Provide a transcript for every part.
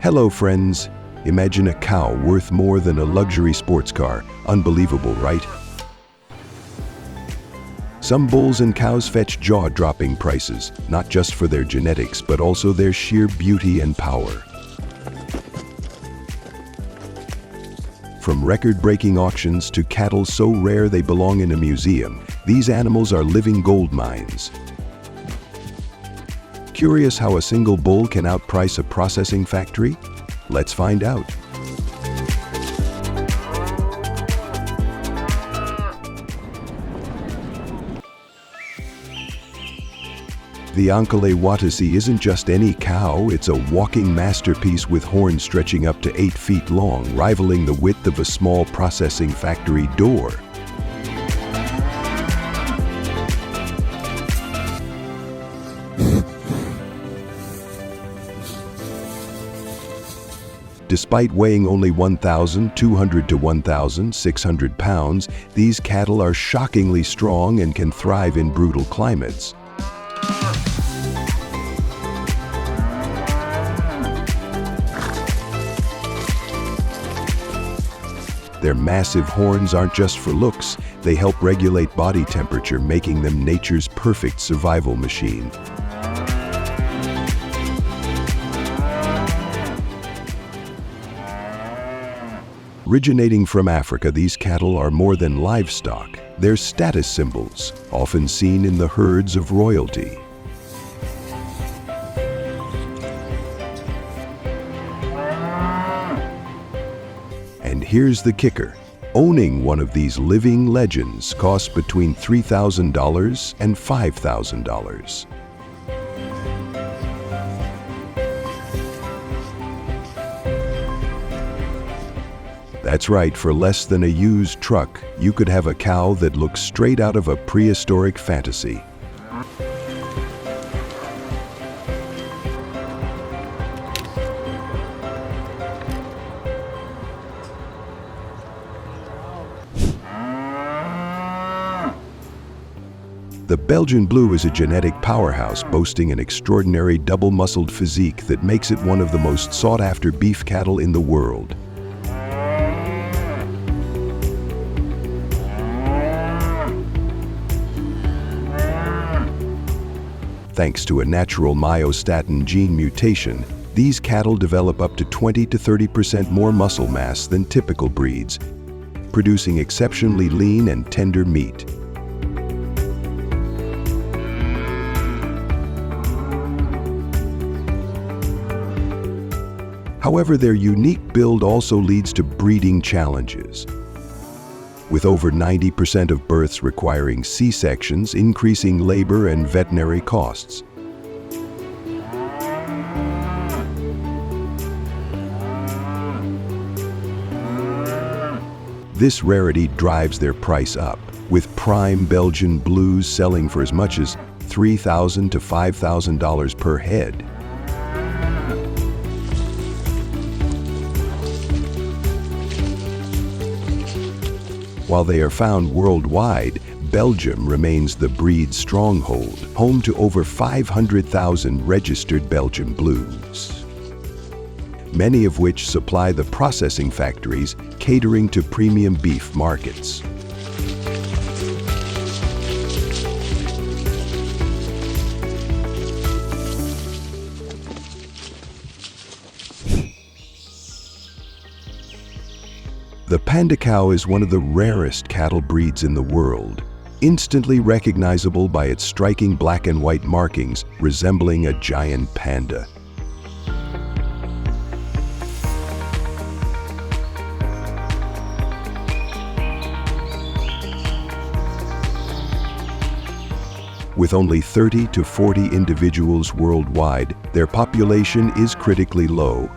Hello friends! Imagine a cow worth more than a luxury sports car. Unbelievable, right? Some bulls and cows fetch jaw-dropping prices, not just for their genetics, but also their sheer beauty and power. From record-breaking auctions to cattle so rare they belong in a museum, these animals are living gold mines. Curious how a single bull can outprice a processing factory? Let's find out. The Ankole Watasi isn't just any cow, it's a walking masterpiece with horns stretching up to 8 feet long, rivaling the width of a small processing factory door. Despite weighing only 1,200 to 1,600 pounds, these cattle are shockingly strong and can thrive in brutal climates. Their massive horns aren't just for looks, they help regulate body temperature, making them nature's perfect survival machine. Originating from Africa, these cattle are more than livestock. They're status symbols, often seen in the herds of royalty. And here's the kicker. Owning one of these living legends costs between $3,000 and $5,000. That's right, for less than a used truck, you could have a cow that looks straight out of a prehistoric fantasy. The Belgian Blue is a genetic powerhouse boasting an extraordinary double-muscled physique that makes it one of the most sought-after beef cattle in the world. Thanks to a natural myostatin gene mutation, these cattle develop up to 20 to 30% more muscle mass than typical breeds, producing exceptionally lean and tender meat. However, their unique build also leads to breeding challenges, with over 90% of births requiring C-sections, increasing labor and veterinary costs. This rarity drives their price up, with prime Belgian Blues selling for as much as $3,000 to $5,000 per head. While they are found worldwide, Belgium remains the breed's stronghold, home to over 500,000 registered Belgian Blues, many of which supply the processing factories catering to premium beef markets. The panda cow is one of the rarest cattle breeds in the world, instantly recognizable by its striking black and white markings resembling a giant panda. With only 30 to 40 individuals worldwide, their population is critically low,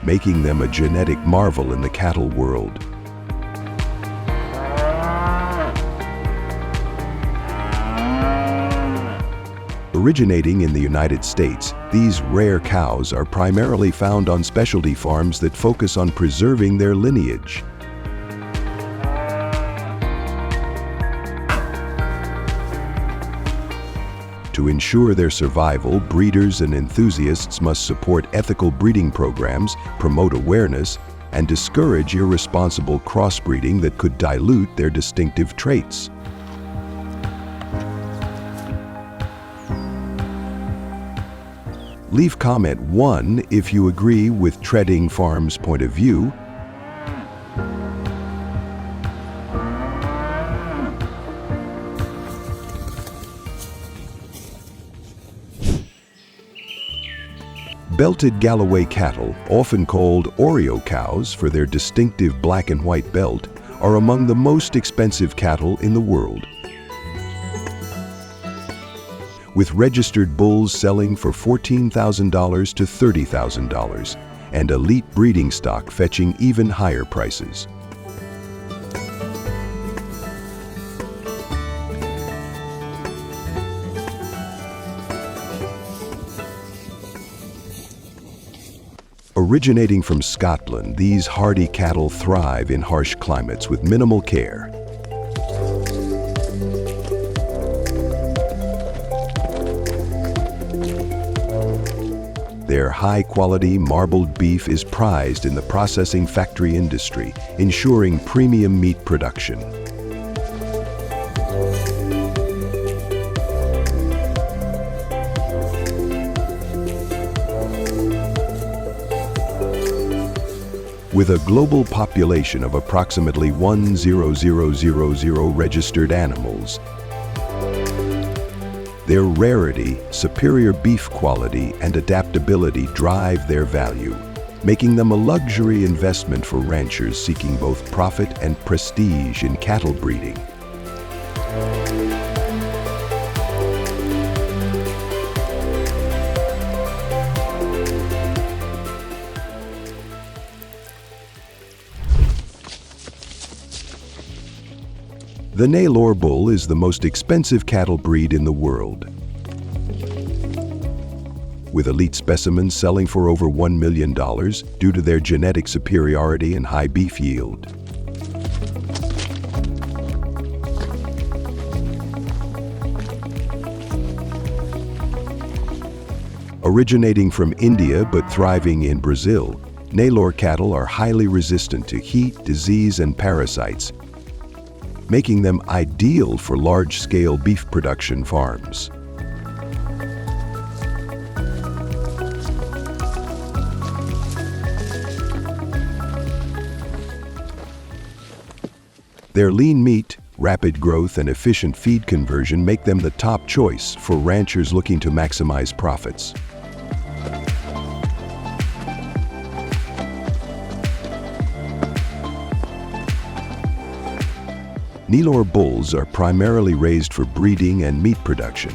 making them a genetic marvel in the cattle world. Originating in the United States, these rare cows are primarily found on specialty farms that focus on preserving their lineage. To ensure their survival, breeders and enthusiasts must support ethical breeding programs, promote awareness, and discourage irresponsible crossbreeding that could dilute their distinctive traits. Leave comment 1 if you agree with Trending Farm's point of view. Belted Galloway cattle, often called Oreo cows for their distinctive black and white belt, are among the most expensive cattle in the world, with registered bulls selling for $14,000 to $30,000 and elite breeding stock fetching even higher prices. Originating from Scotland, these hardy cattle thrive in harsh climates with minimal care. Their high-quality marbled beef is prized in the processing factory industry, ensuring premium meat production. With a global population of approximately 1,000,000 registered animals, their rarity, superior beef quality, and adaptability drive their value, making them a luxury investment for ranchers seeking both profit and prestige in cattle breeding. The Nelore bull is the most expensive cattle breed in the world, with elite specimens selling for over $1 million due to their genetic superiority and high beef yield. Originating from India but thriving in Brazil, Nelore cattle are highly resistant to heat, disease, and parasites, making them ideal for large-scale beef production farms. Their lean meat, rapid growth, and efficient feed conversion make them the top choice for ranchers looking to maximize profits. Nelore bulls are primarily raised for breeding and meat production,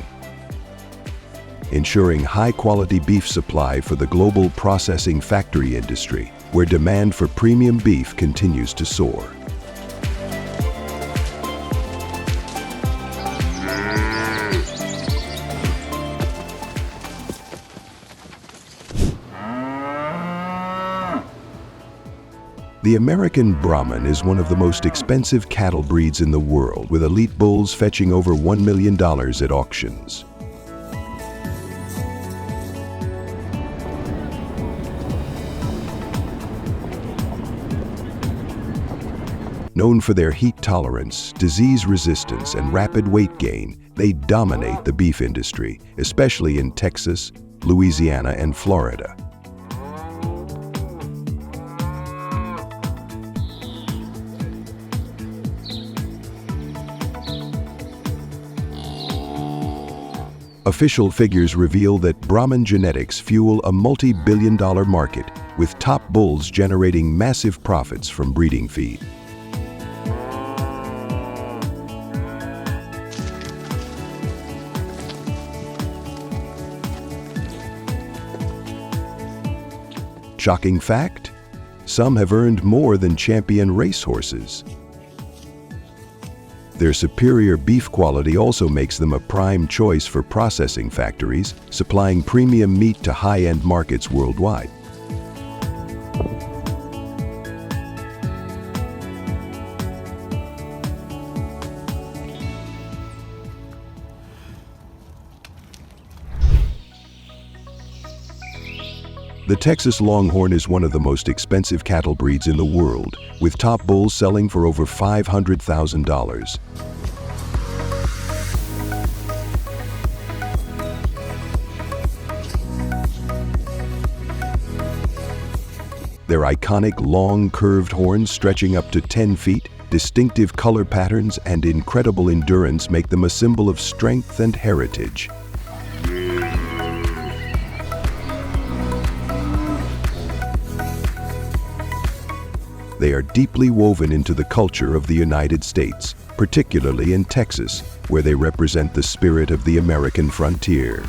ensuring high-quality beef supply for the global processing factory industry, where demand for premium beef continues to soar. The American Brahman is one of the most expensive cattle breeds in the world, with elite bulls fetching over $1 million at auctions. Known for their heat tolerance, disease resistance, and rapid weight gain, they dominate the beef industry, especially in Texas, Louisiana, and Florida. Official figures reveal that Brahman genetics fuel a multi-billion-dollar market, with top bulls generating massive profits from breeding feed. Shocking fact? Some have earned more than champion racehorses. Their superior beef quality also makes them a prime choice for processing factories, supplying premium meat to high-end markets worldwide. The Texas Longhorn is one of the most expensive cattle breeds in the world, with top bulls selling for over $500,000. Their iconic long, curved horns stretching up to 10 feet, distinctive color patterns, and incredible endurance make them a symbol of strength and heritage. They are deeply woven into the culture of the United States, particularly in Texas, where they represent the spirit of the American frontier.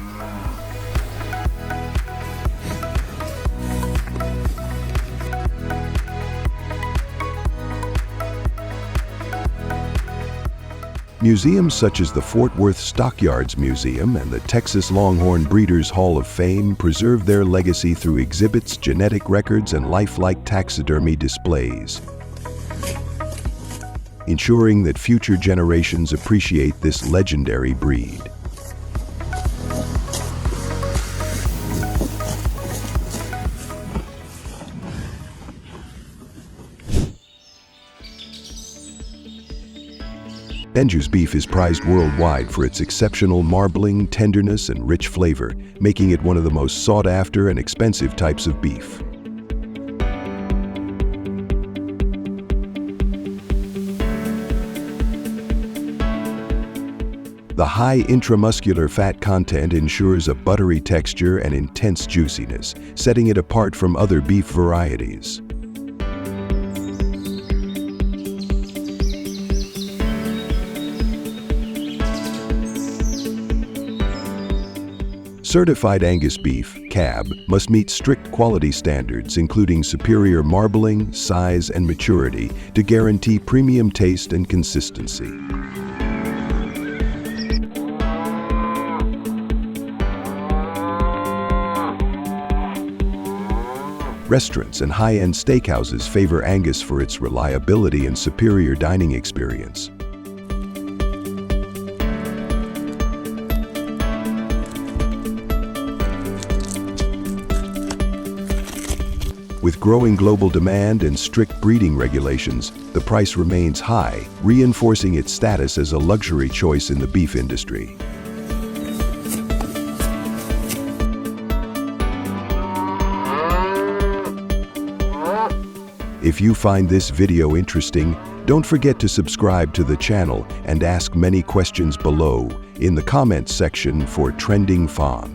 Museums such as the Fort Worth Stockyards Museum and the Texas Longhorn Breeders' Hall of Fame preserve their legacy through exhibits, genetic records, and lifelike taxidermy displays, ensuring that future generations appreciate this legendary breed. Benju's beef is prized worldwide for its exceptional marbling, tenderness, and rich flavor, making it one of the most sought-after and expensive types of beef. The high intramuscular fat content ensures a buttery texture and intense juiciness, setting it apart from other beef varieties. Certified Angus beef, CAB, must meet strict quality standards including superior marbling, size, and maturity to guarantee premium taste and consistency. Restaurants and high-end steakhouses favor Angus for its reliability and superior dining experience. With growing global demand and strict breeding regulations, the price remains high, reinforcing its status as a luxury choice in the beef industry. If you find this video interesting, don't forget to subscribe to the channel and ask many questions below in the comments section for Trending Farm.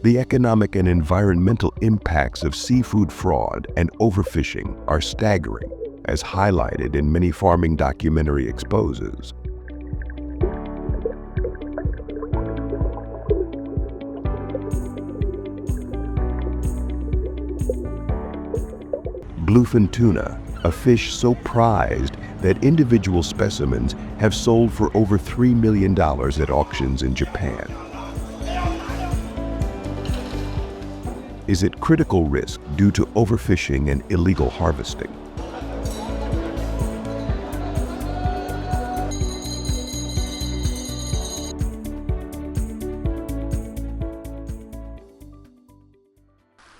The economic and environmental impacts of seafood fraud and overfishing are staggering, as highlighted in many farming documentary exposes. Bluefin tuna, a fish so prized that individual specimens have sold for over $3 million at auctions in Japan, is at critical risk due to overfishing and illegal harvesting.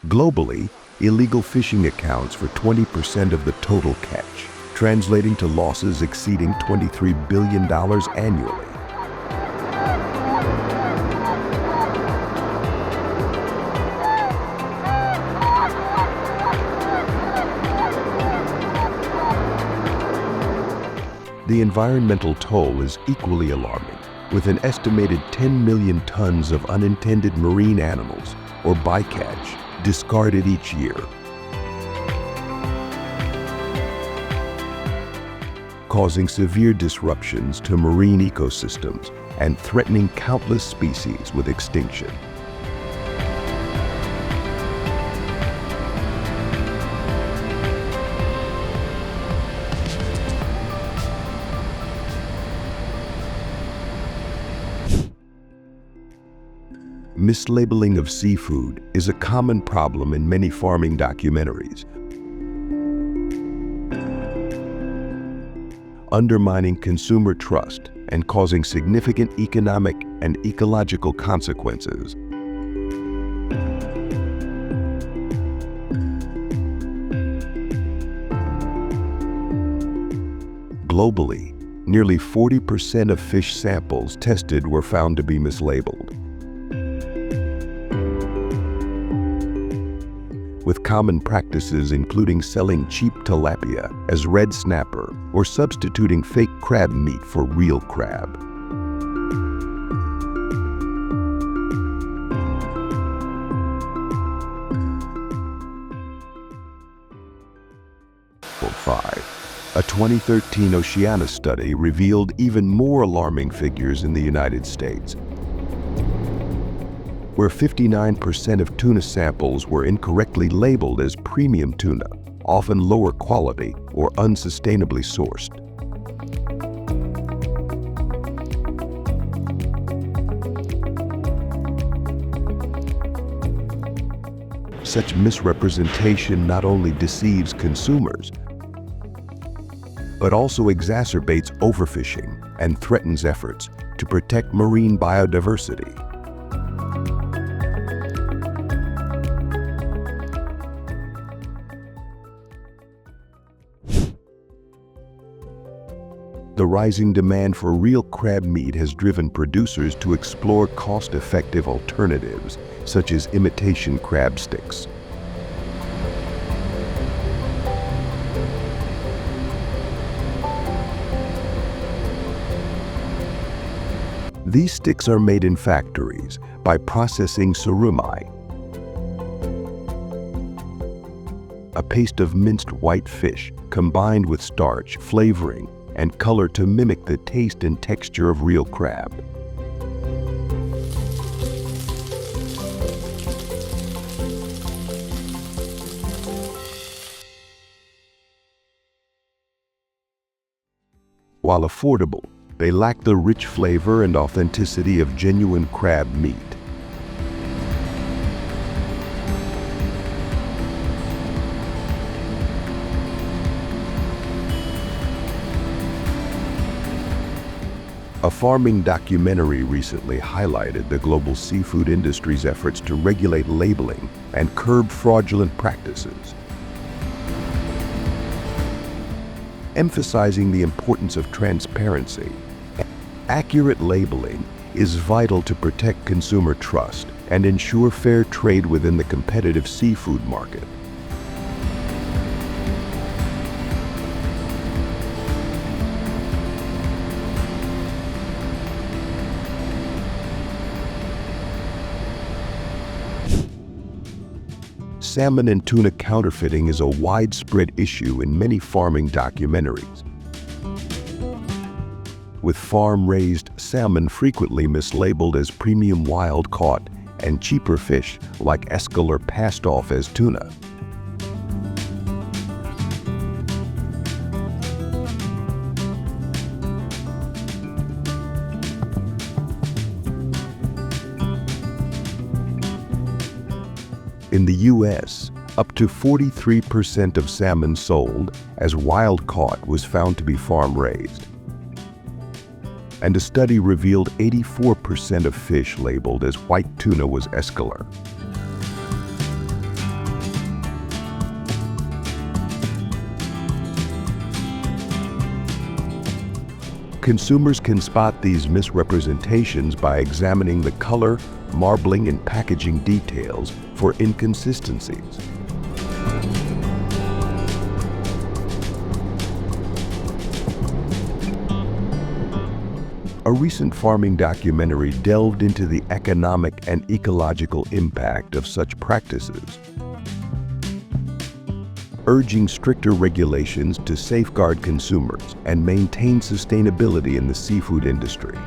Globally, illegal fishing accounts for 20% of the total catch, translating to losses exceeding $23 billion annually. The environmental toll is equally alarming, with an estimated 10 million tons of unintended marine animals, or bycatch, discarded each year, causing severe disruptions to marine ecosystems and threatening countless species with extinction. Mislabeling of seafood is a common problem in many farming documentaries. undermining consumer trust and causing significant economic and ecological consequences. Globally, nearly 40% of fish samples tested were found to be mislabeled, with common practices including selling cheap tilapia as red snapper or substituting fake crab meat for real crab. A 2013 Oceana study revealed even more alarming figures in the United States, where 59% of tuna samples were incorrectly labeled as premium tuna, often lower quality or unsustainably sourced. Such misrepresentation not only deceives consumers, but also exacerbates overfishing and threatens efforts to protect marine biodiversity. The rising demand for real crab meat has driven producers to explore cost-effective alternatives, such as imitation crab sticks. These sticks are made in factories by processing surumai, a paste of minced white fish combined with starch, flavoring, and color to mimic the taste and texture of real crab. While affordable, they lack the rich flavor and authenticity of genuine crab meat. A farming documentary recently highlighted the global seafood industry's efforts to regulate labeling and curb fraudulent practices, emphasizing the importance of transparency. Accurate labeling is vital to protect consumer trust and ensure fair trade within the competitive seafood market. Salmon and tuna counterfeiting is a widespread issue in many farming documentaries, with farm-raised salmon frequently mislabeled as premium wild-caught and cheaper fish like escalor passed off as tuna. In the U.S., up to 43% of salmon sold as wild-caught was found to be farm-raised. And a study revealed 84% of fish labeled as white tuna was escalor. Consumers can spot these misrepresentations by examining the color, marbling, and packaging details for inconsistencies. A recent farming documentary delved into the economic and ecological impact of such practices, urging stricter regulations to safeguard consumers and maintain sustainability in the seafood industry.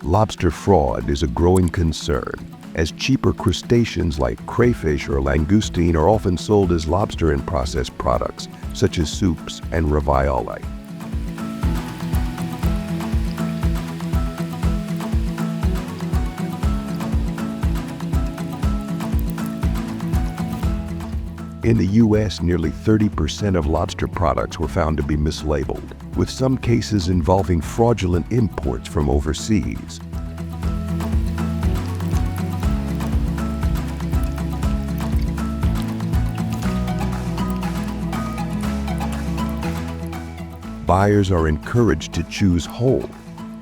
Lobster fraud is a growing concern, as cheaper crustaceans like crayfish or langoustine are often sold as lobster in processed products, such as soups and ravioli. In the US, nearly 30% of lobster products were found to be mislabeled, with some cases involving fraudulent imports from overseas. Buyers are encouraged to choose whole,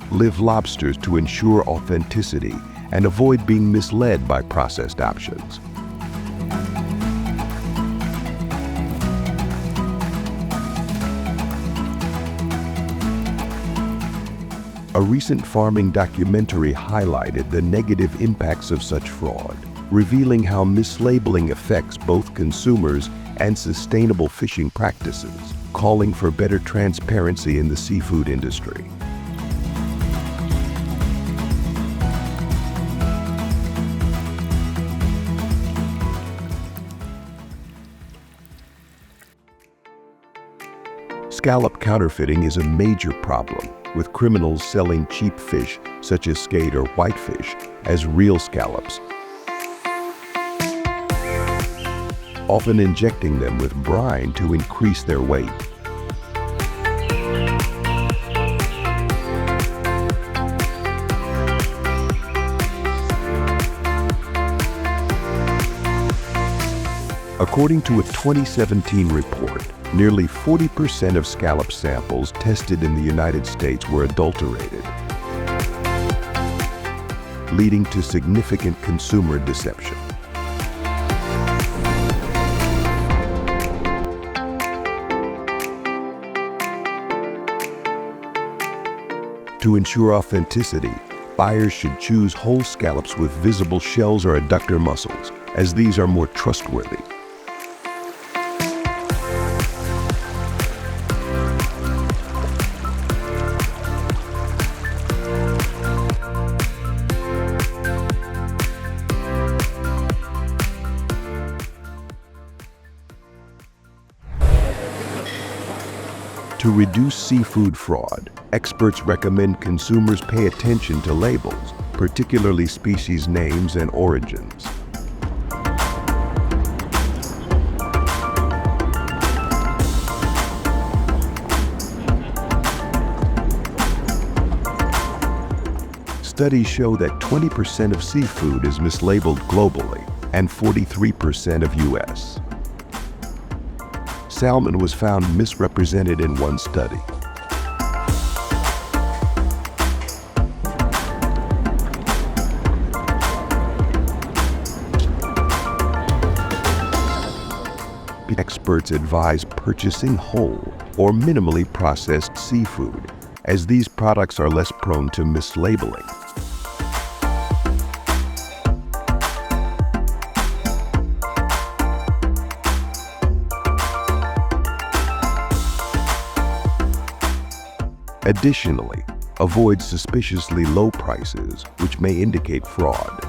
live lobsters to ensure authenticity and avoid being misled by processed options. A recent farming documentary highlighted the negative impacts of such fraud, revealing how mislabeling affects both consumers and sustainable fishing practices, calling for better transparency in the seafood industry. Scallop counterfeiting is a major problem, with criminals selling cheap fish, such as skate or whitefish, as real scallops, often injecting them with brine to increase their weight. According to a 2017 report, nearly 40% of scallop samples tested in the United States were adulterated, leading to significant consumer deception. To ensure authenticity, buyers should choose whole scallops with visible shells or adductor muscles, as these are more trustworthy. To reduce seafood fraud, experts recommend consumers pay attention to labels, particularly species names and origins. Studies show that 20% of seafood is mislabeled globally and 43% of US. Salmon was found misrepresented in one study. Experts advise purchasing whole or minimally processed seafood, as these products are less prone to mislabeling. Additionally, avoid suspiciously low prices, which may indicate fraud.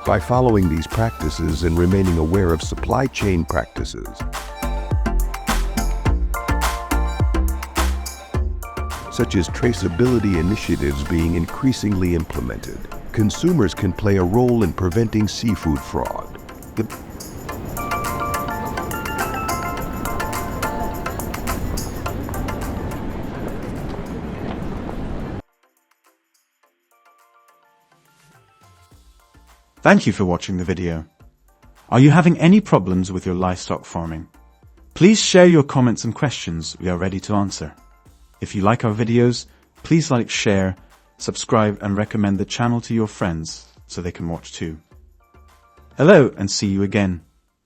By following these practices and remaining aware of supply chain practices, such as traceability initiatives being increasingly implemented, consumers can play a role in preventing seafood fraud. Thank you for watching the video. Are you having any problems with your livestock farming? Please share your comments and questions. We are ready to answer. If you like our videos, please like, share, subscribe and recommend the channel to your friends so they can watch too. Hello and see you again.